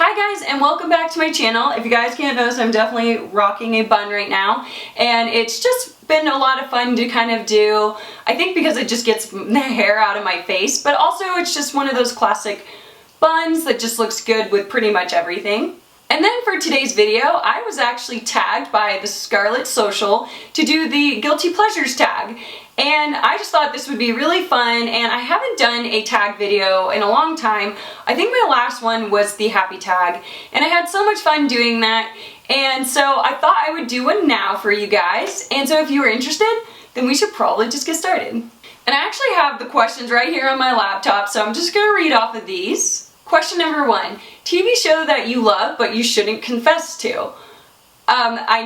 Hi guys, and welcome back to my channel. If you guys can't notice, I'm definitely rocking a bun right now, and it's just been a lot of fun to kind of do, I think because it just gets the hair out of my face, but also it's just one of those classic buns that just looks good with pretty much everything. And then for today's video, I was actually tagged by the Scarlett Social to do the Guilty Pleasures tag. And I just thought this would be really fun, and I haven't done a tag video in a long time. I think my last one was the happy tag, and I had so much fun doing that. And so I thought I would do one now for you guys. And so if you are interested, then we should probably just get started. And I actually have the questions right here on my laptop, so I'm just gonna read off of these. Question number 1, TV show that you love but you shouldn't confess to. I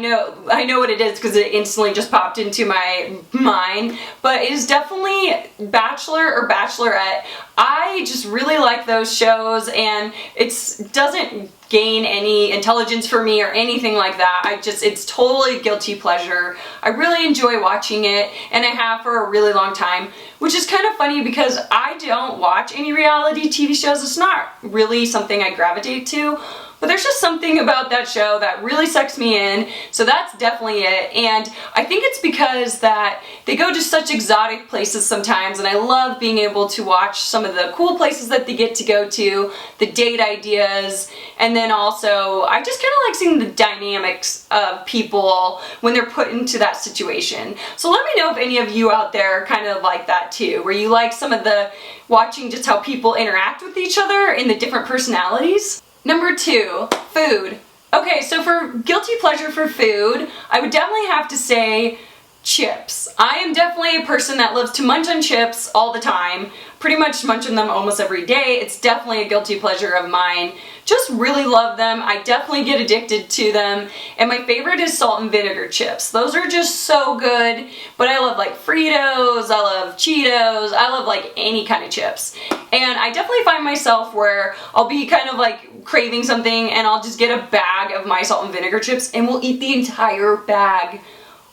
know what it is because it instantly just popped into my mind, but it is definitely Bachelor or Bachelorette. I just really like those shows, and it doesn't gain any intelligence for me or anything like that. It's totally guilty pleasure. I really enjoy watching it, and I have for a really long time, which is kind of funny because I don't watch any reality TV shows. It's not really something I gravitate to. But there's just something about that show that really sucks me in, so that's definitely it. And I think it's because that they go to such exotic places sometimes, and I love being able to watch some of the cool places that they get to go to, the date ideas, and then also I just kind of like seeing the dynamics of people when they're put into that situation. So let me know if any of you out there kind of like that too, where you like some of the watching just how people interact with each other and the different personalities. Number 2, food. Okay, so for guilty pleasure for food, I would definitely have to say chips. I am definitely a person that loves to munch on chips all the time. Pretty much munch on them almost every day. It's definitely a guilty pleasure of mine. Just really love them. I definitely get addicted to them. And my favorite is salt and vinegar chips. Those are just so good. But I love like Fritos, I love Cheetos, I love like any kind of chips. And I definitely find myself where I'll be kind of like craving something and I'll just get a bag of my salt and vinegar chips and we'll eat the entire bag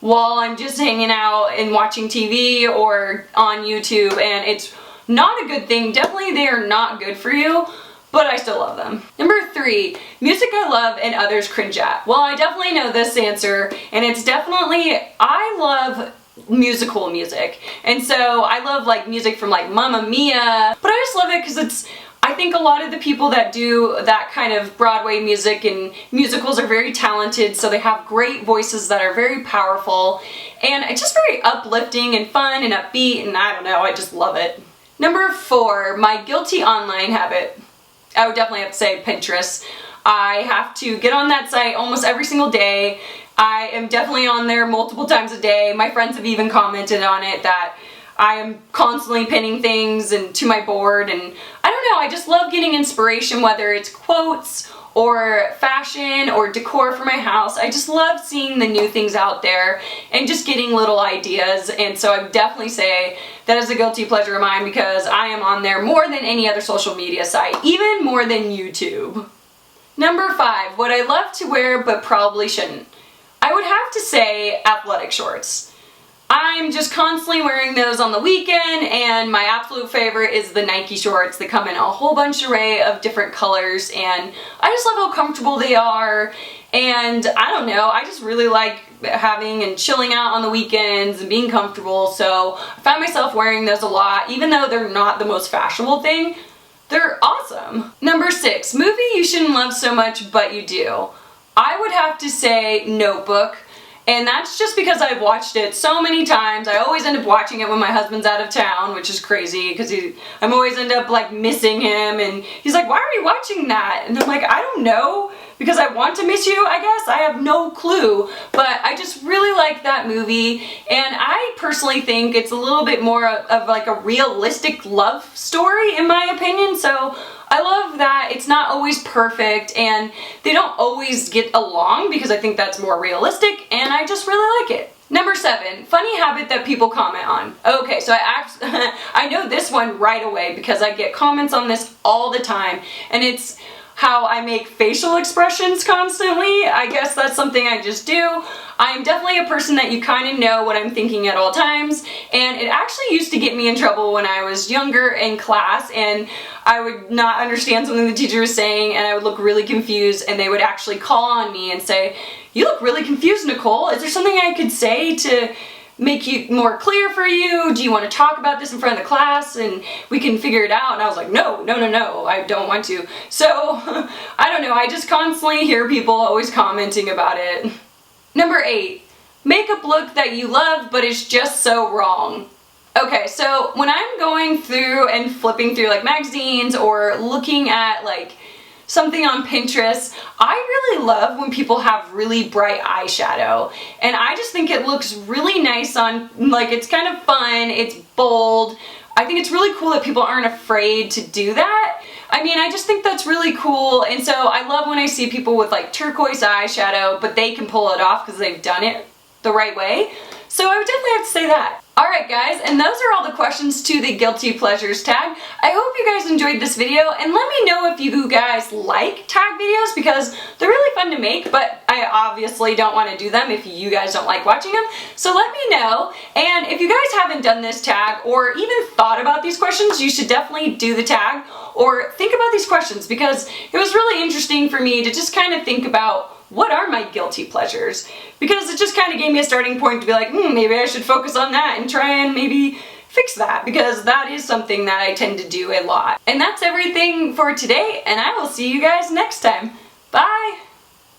while I'm just hanging out and watching TV or on YouTube, and it's not a good thing. Definitely they are not good for you, but I still love them. Number 3, music I love and others cringe at. Well, I definitely know this answer, and it's definitely, I love musical music. And so I love like music from like Mamma Mia, but I just love it because I think a lot of the people that do that kind of Broadway music and musicals are very talented, so they have great voices that are very powerful, and it's just very uplifting and fun and upbeat, and I don't know, I just love it. Number 4, my guilty online habit. I would definitely have to say Pinterest. I have to get on that site almost every single day. I am definitely on there multiple times a day. My friends have even commented on it that I am constantly pinning things to my board, and I don't know, I just love getting inspiration, whether it's quotes or fashion or decor for my house. I just love seeing the new things out there and just getting little ideas, and so I would definitely say that is a guilty pleasure of mine because I am on there more than any other social media site, even more than YouTube. Number 5, what I love to wear but probably shouldn't. I would have to say athletic shorts. I'm just constantly wearing those on the weekend, and my absolute favorite is the Nike shorts. They come in a whole bunch array of different colors, and I just love how comfortable they are, and I don't know, I just really like having and chilling out on the weekends and being comfortable, so I find myself wearing those a lot. Even though they're not the most fashionable thing, they're awesome. Number 6, movie you shouldn't love so much but you do. I would have to say Notebook. And that's just because I've watched it so many times. I always end up watching it when my husband's out of town, which is crazy because I'm always end up like missing him, and he's like, "Why are you watching that?" And I'm like, "I don't know, because I want to miss you, I guess. I have no clue." But I just really like that movie, and I personally think it's a little bit more of like a realistic love story in my opinion. So I love that it's not always perfect and they don't always get along, because I think that's more realistic, and I just really like it. Number 7, funny habit that people comment on. Okay, so I know this one right away because I get comments on this all the time, and it's how I make facial expressions constantly. I guess that's something I just do. I'm definitely a person that you kind of know what I'm thinking at all times, and it actually used to get me in trouble when I was younger in class, and I would not understand something the teacher was saying, and I would look really confused, and they would actually call on me and say, "You look really confused, Nicole. Is there something I could say to make it more clear for you? Do you want to talk about this in front of the class and we can figure it out?" And I was like, no, I don't want to. So, I don't know, I just constantly hear people always commenting about it. Number 8, makeup look that you love but it's just so wrong. Okay, so when I'm going through and flipping through like magazines or looking at like something on Pinterest, I really love when people have really bright eyeshadow, and I just think it looks really nice on, like, it's kind of fun, it's bold. I think it's really cool that people aren't afraid to do that. I mean, I just think that's really cool, and so I love when I see people with like turquoise eyeshadow, but they can pull it off because they've done it the right way. So I would definitely have to say that. Alright guys, and those are all the questions to the Guilty Pleasures tag. I hope you guys enjoyed this video, and let me know if you guys like tag videos, because they're really fun to make, but I obviously don't want to do them if you guys don't like watching them. So let me know, and if you guys haven't done this tag or even thought about these questions, you should definitely do the tag or think about these questions, because it was really interesting for me to just kind of think about what are my guilty pleasures, because it just kind of gave me a starting point to be like, maybe I should focus on that and try and maybe fix that, because that is something that I tend to do a lot. And that's everything for today, and I will see you guys next time. Bye!